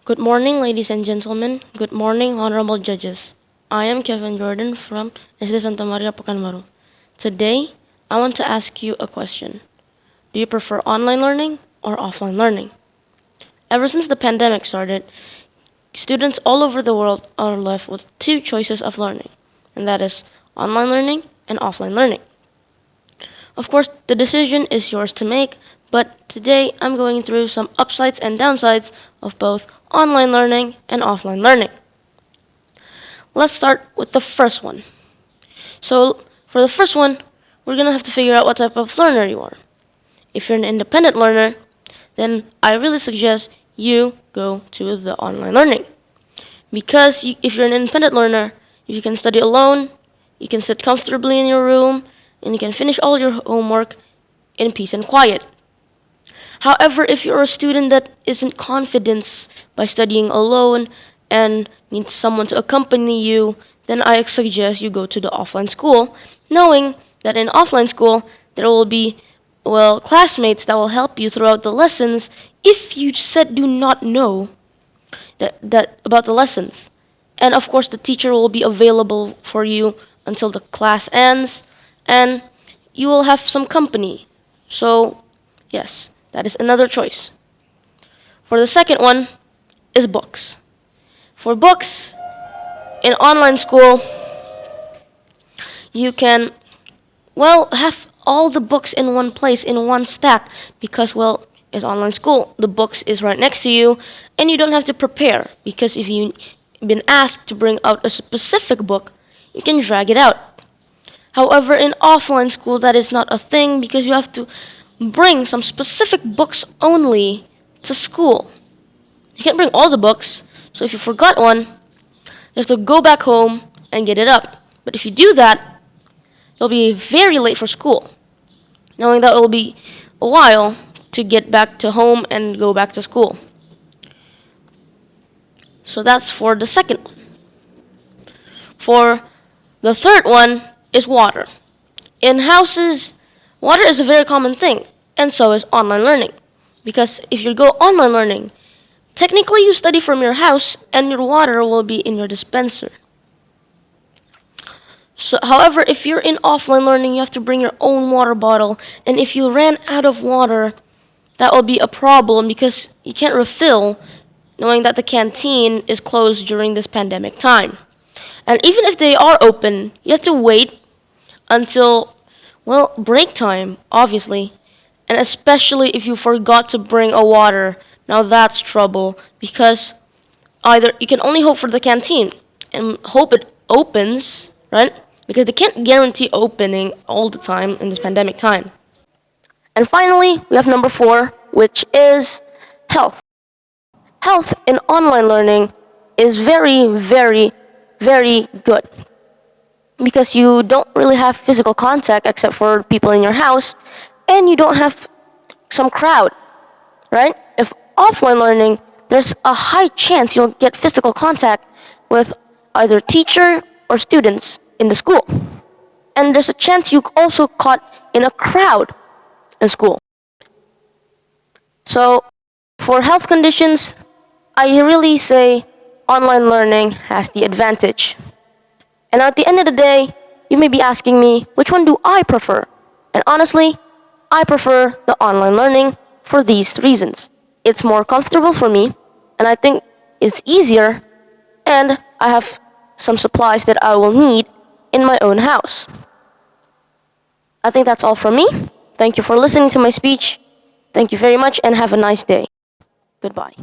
Good morning, ladies and gentlemen. Good morning, honorable judges. I am Kevin Jordan from SD Santa Maria, Pekanbaru. Today, I want to ask you a question. Do you prefer online learning or offline learning? Ever since the pandemic started, students all over the world are left with two choices of learning, and that is online learning and offline learning. Of course, the decision is yours to make, but today I'm going through some upsides and downsides of both online learning and offline learning. Let's start with the first one. So, for the first one, we're going to have to figure out what type of learner you are. If you're an independent learner, then I really suggest you go to the online learning. Because if you're an independent learner, you can study alone, you can sit comfortably in your room, and you can finish all your homework in peace and quiet. However, if you're a student that isn't confident by studying alone and needs someone to accompany you, then I suggest you go to the offline school, knowing that in offline school there will be classmates that will help you throughout the lessons if you said do not know that about the lessons. And of course the teacher will be available for you until the class ends and you will have some company. So, yes, that is another choice. For the second one is books. For books, in online school, you can, have all the books in one place, in one stack, because, it's online school. The books is right next to you, and you don't have to prepare, because if you've been asked to bring out a specific book, you can drag it out. However, in offline school, that is not a thing, because you have to bring some specific books only to school. You can't bring all the books, so if you forgot one, you have to go back home and get it up. But if you do that, you'll be very late for school, knowing that it will be a while to get back to home and go back to school. So that's for the second one. For the third one is water. In houses, water is a very common thing, and so is online learning. Because if you go online learning, technically you study from your house and your water will be in your dispenser. So, however, if you're in offline learning, you have to bring your own water bottle, and if you ran out of water, that will be a problem because you can't refill, knowing that the canteen is closed during this pandemic time. And even if they are open, you have to wait until, break time, obviously. And especially if you forgot to bring a water, now that's trouble because either you can only hope for the canteen and hope it opens, right? Because they can't guarantee opening all the time in this pandemic time. And finally, we have number 4, which is health. Health in online learning is very, very, very good because you don't really have physical contact except for people in your house and you don't have some crowd, right? If offline learning, there's a high chance you'll get physical contact with either teacher or students in the school. And there's a chance you also caught in a crowd in school. So, for health conditions, I really say online learning has the advantage. And at the end of the day, you may be asking me, which one do I prefer? And honestly, I prefer the online learning for these reasons. It's more comfortable for me, and I think it's easier, and I have some supplies that I will need in my own house. I think that's all from me. Thank you for listening to my speech. Thank you very much and have a nice day. Goodbye.